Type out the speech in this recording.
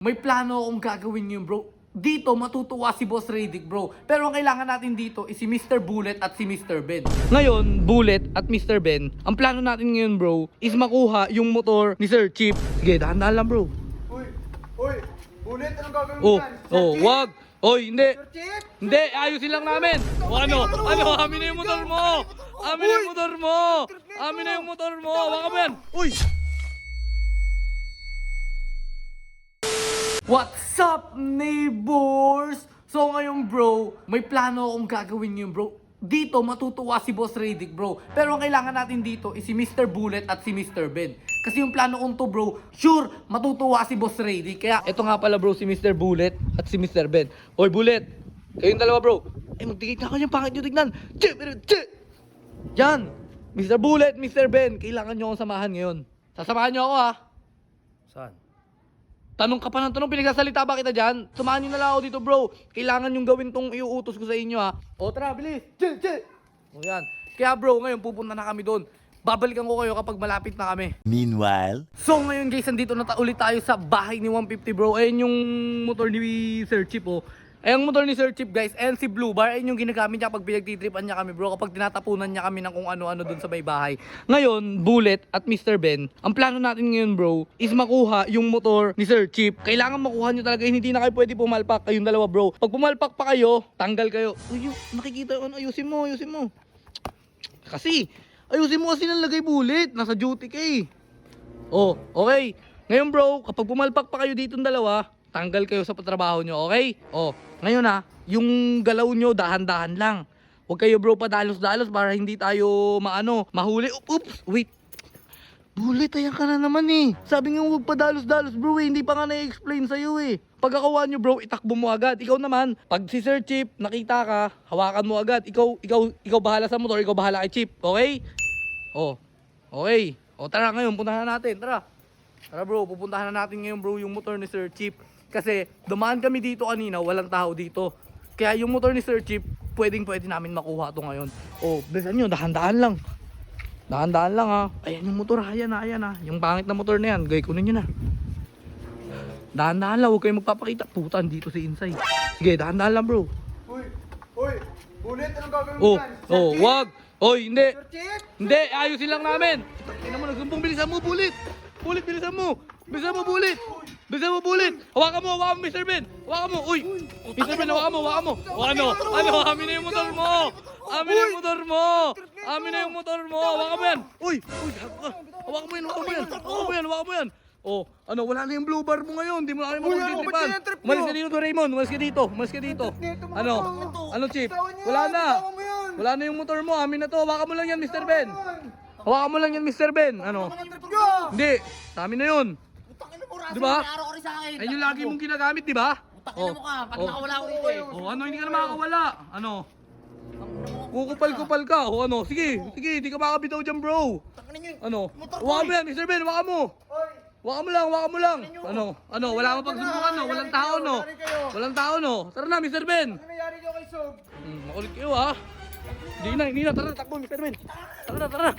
May plano akong gagawin ngayon, bro. Dito matutuwa si Boss Radic, bro. Pero ang kailangan natin dito is si Mr. Bullet at si Mr. Ben. Ngayon, Bullet at Mr. Ben, ang plano natin ngayon, bro, is makuha yung motor ni Sir Chip. Sige, dahan-dahan lang, bro. Uy, Bullet, anong gagawin mo Oh, dyan? oh, wag. Oy, hindi. Sir Chip! Hindi, ayusin lang namin. O ano, amin na yung motor mo. Amin na yung motor mo. Amin na yung motor mo. Waka mo yan. Uy! What's up, neighbors? So ngayon, bro, may plano akong gagawin ngayon, bro. Dito matutuwa si Boss Radic, bro. Pero ang kailangan natin dito is si Mr. Bullet at si Mr. Ben. Kasi yung plano kong to, bro, sure, matutuwa si Boss Radic. Kaya ito nga pala, bro, si Mr. Bullet at si Mr. Ben. Oy, Bullet, kayong dalawa, bro. Eh, magtigit na kanyang pangit nyo tignan. Yan, Mr. Bullet, Mr. Ben, kailangan nyo akong samahan ngayon. Sasamahan nyo ako, ha? Saan? Tanong ka pa ng tanong, pinagsasalita ba kita dyan? Samahan nyo na lang ako dito, bro. Kailangan yung gawin tong iuutos ko sa inyo, ha? O, tara, bilis. O, yan. Kaya, bro, ngayon pupunta na kami doon. Babalikan ko kayo kapag malapit na kami. Meanwhile, So, ngayon, guys, andito na ulit tayo sa bahay ni 150, bro. Ayan yung motor ni Sir Chip, oh. Ayan yung motor ni Sir Chip, guys. Ayan si Blue Bar. Ayan yung ginagamit niya kapag pinagtitripan niya kami, bro. Kapag tinatapunan niya kami ng kung ano-ano doon sa may bahay. Ngayon, Bullet at Mr. Ben, ang plano natin ngayon, bro, is makuha yung motor ni Sir Chip. Kailangan makuha nyo talaga. Hindi na kayo pwede pumalpak. Kayong dalawa, bro. Pag pumalpak pa kayo, tanggal kayo. Uy, nakikita yun. Ayusin mo, ayusin mo. Kasi, ayusin mo kasi nalagay, Bullet. Nasa duty ka eh. Oh, okay. Ngayon, bro, kapag pumalpak pa kayo ditong dalawa, tanggal kayo sa patrabaho nyo, okay? Oh, ngayon yung galaw nyo, dahan-dahan lang. Huwag kayo, bro, padalos-dalos para hindi tayo mahuli. Oops, wait. Bullet, ayan ka na naman eh. Sabi nga huwag padalos-dalos, bro, eh. Hindi pa nga na-explain sa'yo eh. Pagkakawa nyo, bro, itakbo mo agad. Ikaw naman, pag si Sir Chip nakita ka, hawakan mo agad. Ikaw bahala sa motor, ikaw bahala kay Chip, okay? Oh, okay. O, tara ngayon, puntahan na natin, tara. Tara, bro, pupuntahan na natin ngayon, bro, yung motor ni Sir Chip. Kasi dumaan kami dito kanina, walang tao dito. Kaya yung motor ni Sir Chip, pwede namin makuha to ngayon. Oh, bilisan nyo, dahan-dahan lang. Dahan-dahan lang, ha. Ayan yung motor, ayan na. Yung pangit na motor na yan, gay, kunin nyo na. Dahan-dahan lang, huwag kayong magpapakita. Puta, dito si Insay. Sige, dahan-dahan lang, bro. Uy, Bullet, anong gagawin mo dyan? Sir Oh, Chip? wag. Oy, hindi. Sir Chip! Hindi, ayusin lang namin. Tingnan mo, nagsumbong, bilisan mo, Bullet. Bullet, bilisan mo. Bilisan mo, Bullet. Bilisan mo, Bullet. Hawakan mo, Mr. Ben. Hawakan mo, uy. Mr. Ben, hawakan mo. O ano, amin na yung motor mo. Amin na yung motor mo. Amin na yung motor mo. Hawakan mo yan. Uy, hawakan mo yan. Oh, ano, wala na yung blue bar mo ngayon. Hindi mo na kayo mapagtitripan. Umalis ka dito, Raymond. Umalis ka dito. Ano, Chip? Wala na. Wala na yung motor mo. Amin na to. Hawakan mo lang yan, Mr. Ben. Hawakan mo lang yan, Mr. Ben. Ano? Hindi. Sa amin na yun. Diba? Ayun yung lagi mong ginagamit, diba? Utakin mo ka, pag nakawala ko rito eh. Oh, ano, hindi ka na makakawala. Ano? Kukupal-kupal ka. O ano? Sige, di ka makakabitaw dyan, bro. Ano? Hawakan mo yan, Mr. Ben. Hawakan mo. Hawakan mo lang. Ano? Wala mo pagsubukan, no? Walang tao, no? Walang tao, no? Tara na, Mr. Ben. Ano nangyari nyo kay Sob? Makulit kayo, ha? Hindi na. Tara, takbo, Mr. Ben. Tara na.